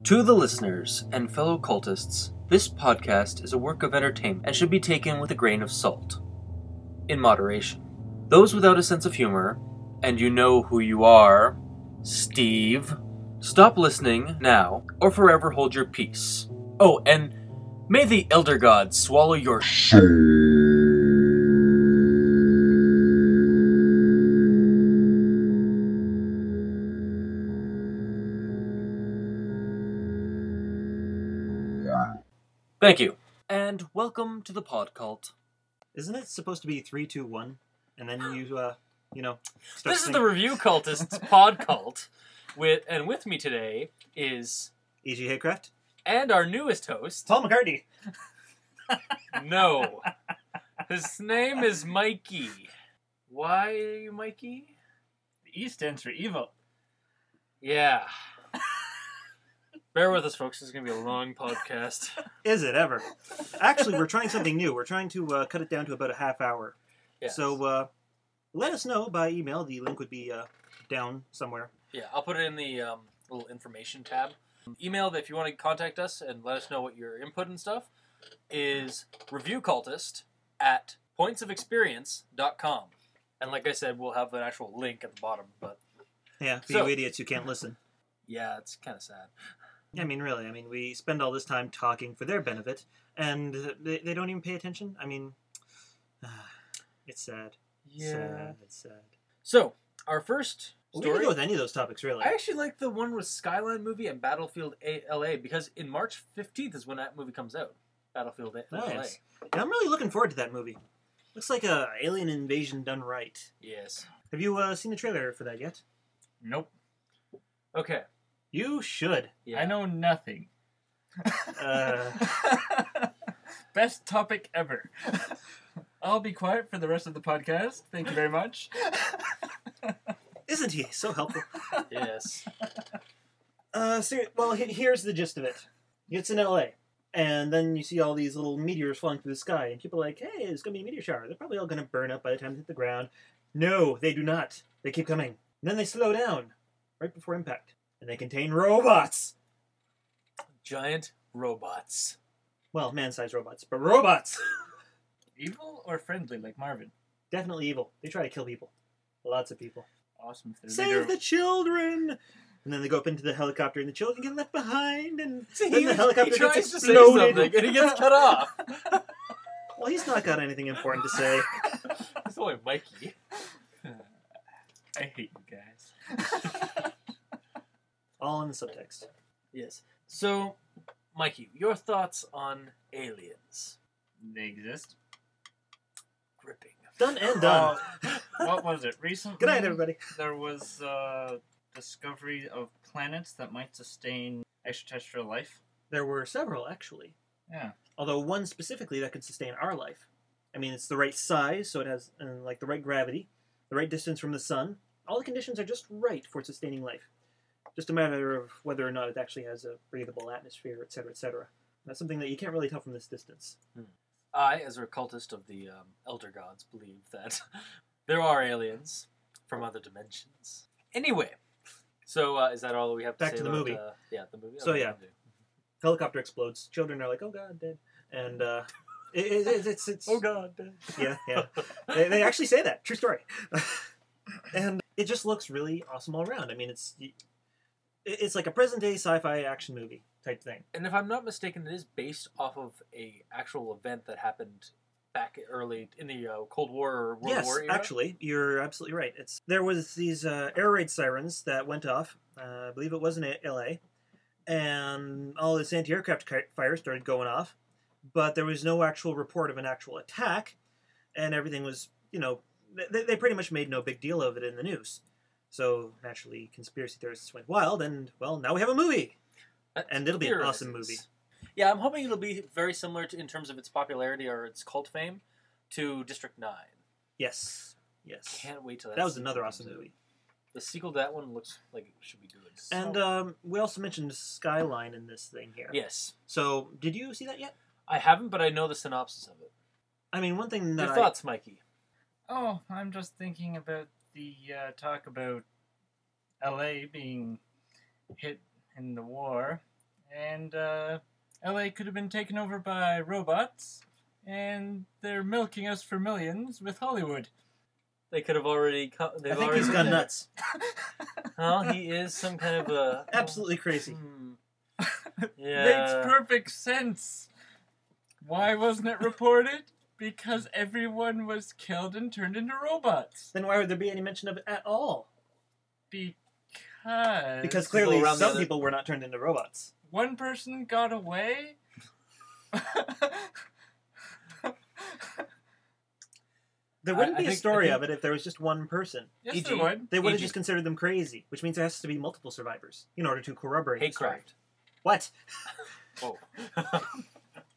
To the listeners and fellow cultists, this podcast is a work of entertainment and should be taken with a grain of salt. In moderation. Those without a sense of humor, and you know who you are, Steve, stop listening now or forever hold your peace. Oh, and may the elder gods swallow your Thank you. And welcome to the podcult. Isn't it supposed to be 3, 2, 1? And then you start This is singing. the reviewcultist's podcult. With me today is... E.G. Haycraft? And our newest host... Paul McCartney! No. His name is Mikey. Why are you Mikey? The E stands for evil. Yeah. Bear with us, folks. This is going to be a long podcast. Is it ever? Actually, we're trying something new. We're trying to cut it down to about a half hour. Yes. So let us know by email. The link would be down somewhere. Yeah, I'll put it in the little information tab. Email that if you want to contact us and let us know what your input and stuff is reviewcultist@pointsofexperience.com. And like I said, we'll have an actual link at the bottom. But Yeah, for you idiots who can't listen. yeah, it's kind of sad. I mean, really. I mean, we spend all this time talking for their benefit, and they don't even pay attention. I mean, it's sad. Yeah. It's sad. So, our first We can story... go with any of those topics, really. I actually like the one with Skyline movie and Battlefield LA because in March 15th is when that movie comes out. Battlefield LA. Nice. And I'm really looking forward to that movie. Looks like a alien invasion done right. Yes. Have you seen the trailer for that yet? Nope. Okay. You should. Yeah. I know nothing. Uh, Best topic ever. I'll be quiet for the rest of the podcast. Thank you very much. isn't he so helpful? Yes. Well, here's the gist of it. It's in LA, and then you see all these little meteors falling through the sky, and people are like, hey, there's going to be a meteor shower. They're probably all going to burn up by the time they hit the ground. No, they do not. They keep coming. And then they slow down right before impact. And they contain robots. Giant robots. Well, man-sized robots, but robots. Evil or friendly, like Marvin? Definitely evil. They try to kill people. Lots of people. Awesome. If they're Save bigger. the children! And then they go up into the helicopter, and the children get left behind, and See, then he, the helicopter he tries gets to say exploded. something and he gets cut off. Well, he's not got anything important to say. It's only Mikey. I hate you guys. All in the subtext. Yes. So, Mikey, your thoughts on aliens? They exist. Gripping. Done and done. What was it? Recently, Good night, everybody. there was discovery of planets that might sustain extraterrestrial life. There were several, actually. Yeah. Although one specifically that could sustain our life. I mean, it's the right size, so it has the right gravity, the right distance from the sun. All the conditions are just right for sustaining life. Just a matter of whether or not it actually has a breathable atmosphere, etc., etc. That's something that you can't really tell from this distance. I, as a occultist of the Elder Gods, believe that there are aliens from other dimensions. Anyway, so is that all we have to Back say to the about, movie. The movie? So, Okay, yeah. we'll do. Helicopter explodes. Children are like, oh god, dead. And it's Oh God. yeah. They actually say that. True story. And it just looks really awesome all around. I mean, it's like a present-day sci-fi action movie type thing. And if I'm not mistaken, it is based off of a actual event that happened back early in the Cold War or World War era. Yes, actually, you're absolutely right. There was these air raid sirens that went off. I believe it was in L.A. And all this anti-aircraft fire started going off. But there was no actual report of an actual attack. And everything was, they pretty much made no big deal of it in the news. So, naturally, conspiracy theorists went wild, and, well, now we have a movie. And it'll be an awesome movie. Yeah, I'm hoping it'll be very similar in terms of its popularity or its cult fame to District 9. Yes. Can't wait till That was another awesome movie. The sequel to that one looks like it should be good. And we also mentioned Skyline in this thing here. Yes. So, did you see that yet? I haven't, but I know the synopsis of it. I mean, one thing that Your thoughts, Mikey? Oh, I'm just thinking about the talk about LA being hit in the war and LA could have been taken over by robots, and they're milking us for millions with Hollywood. They could have already... I think he's gone nuts. Well, he is some kind of a... Absolutely crazy. Yeah. Makes perfect sense. Why wasn't it reported? Because everyone was killed and turned into robots. Then why would there be any mention of it at all? Because clearly around some people were not turned into robots. one person got away. There wouldn't I be a think- story of it if there was just one person. Yes, E.g. there would. They would have E.g. just considered them crazy, which means there has to be multiple survivors in order to corroborate the story. Hatecraft. What? Whoa.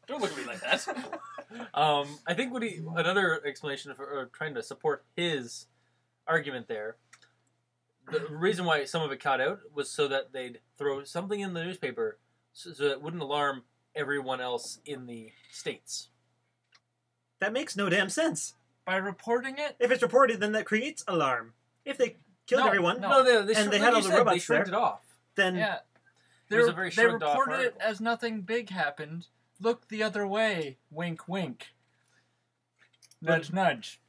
Don't look at me like that. I think another explanation for trying to support his argument there, the reason why some of it caught out was so that they'd throw something in the newspaper so that it wouldn't alarm everyone else in the States. That makes no damn sense. By reporting it? If it's reported, then that creates alarm. If they killed No, everyone, no. they And they like had all you the said, robots they shrugged there. it off. then Yeah. It was a very They shrugged off reported it article. as nothing big happened. Look the other way. Wink, wink. Nudge, nudge.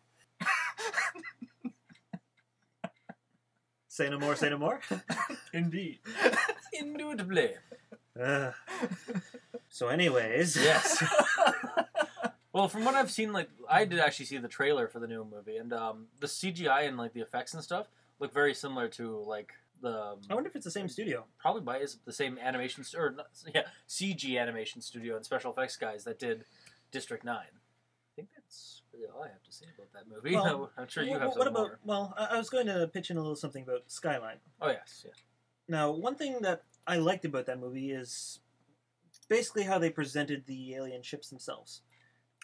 say no more, say no more. Indeed. Indubitably. Uh, so anyways, Yes. Well, from what I've seen, I did actually see the trailer for the new movie, and the CGI and the effects and stuff look very similar to the. I wonder if it's the same studio. Probably by the same animation CG animation studio and special effects guys that did District 9. I think that's really all I have to say about that movie. Well, I'm sure you have What something about? more. Well, I was going to pitch in a little something about Skyline. Oh yes, yeah. Now, one thing that I liked about that movie is basically how they presented the alien ships themselves.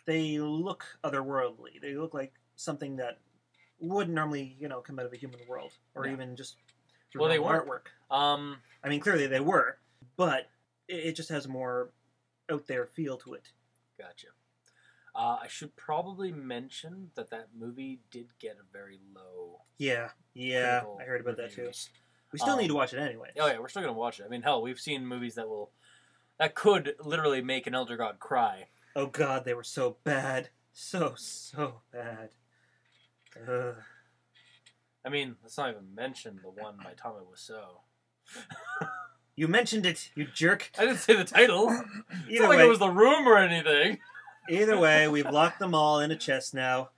They look otherworldly. They look like something that wouldn't normally, come out of a human world, or Yeah. even just through Well, they normal weren't. artwork. I mean, clearly they were, but it just has a more out there feel to it. Gotcha. I should probably mention that movie did get a very low. Yeah, critical I heard about that too. reviews. We still need to watch it anyway. Oh yeah, we're still gonna watch it. I mean, hell, we've seen movies that could literally make an elder god cry. Oh god, they were so bad. So bad. Ugh. I mean, let's not even mention the one by Tommy Wiseau. You mentioned it, you jerk. I didn't say the title. It's Either not like way, it was The Room or anything. either way, we've locked them all in a chest now.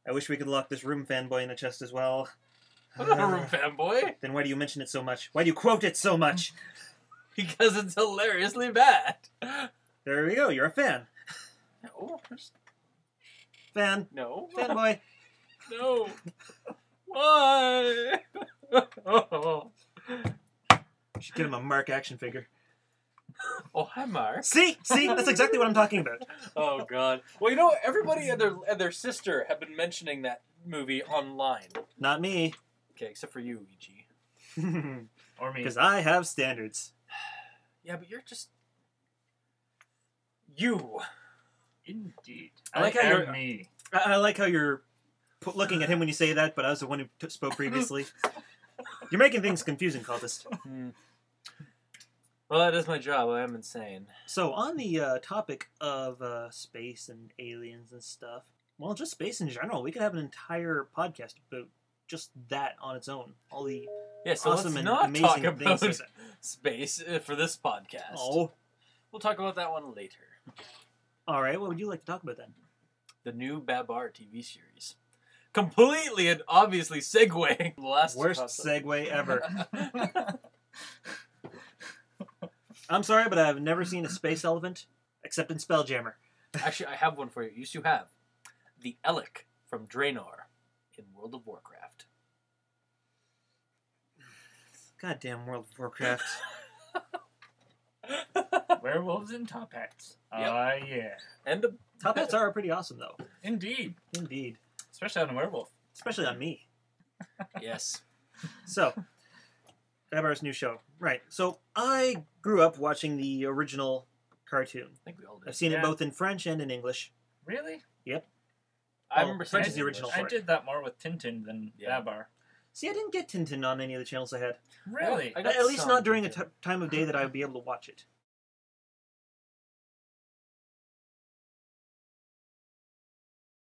I wish we could lock this Room fanboy in a chest as well. I'm not a Room fanboy. Then why do you mention it so much? Why do you quote it so much? Because it's hilariously bad. There we go, you're a fan. No. Fan. No. Fanboy. No. Why? Should get him a Mark action figure. Oh, hi, Mark. See? That's exactly what I'm talking about. Oh, God. Well, everybody and their sister have been mentioning that movie online. Not me. Okay, except for you, E.G. Or me. Because I have standards. Yeah, but you're just... You. Indeed. I like I how am you're- me. I like how you're looking at him when you say that, but I was the one who spoke previously. You're making things confusing, cultist. Well, that is my job. I am insane. So, on the topic of space and aliens and stuff, well, just space in general, we could have an entire podcast about just that on its own. All the Yeah, so awesome let's and not amazing talk things about like that. space for this podcast. Oh. We'll talk about that one later. All right, what would you like to talk about then? The new Babar TV series. Completely and obviously segueing the last Worst topic. segue ever. I'm sorry, but I've never seen a space elephant except in Spelljammer. Actually, I have one for you. You used to have the Elec from Draenor in World of Warcraft. Goddamn World of Warcraft. Werewolves in top hats. Yep. Ah, yeah. And the Top hats are pretty awesome, though. Indeed. Indeed. Especially on a werewolf. Especially on me. yes. So, Babar's new show. Right. So, I grew up watching the original cartoon. I think we all did. I've seen it Yeah. both in French and in English. Really? I Oh, remember French seeing is the it in original English. I did that more with Tintin than Yeah. Babar. See, I didn't get Tintin on any of the channels I had. Really? I got At least some not during a Tintin. time of day that I would be able to watch it.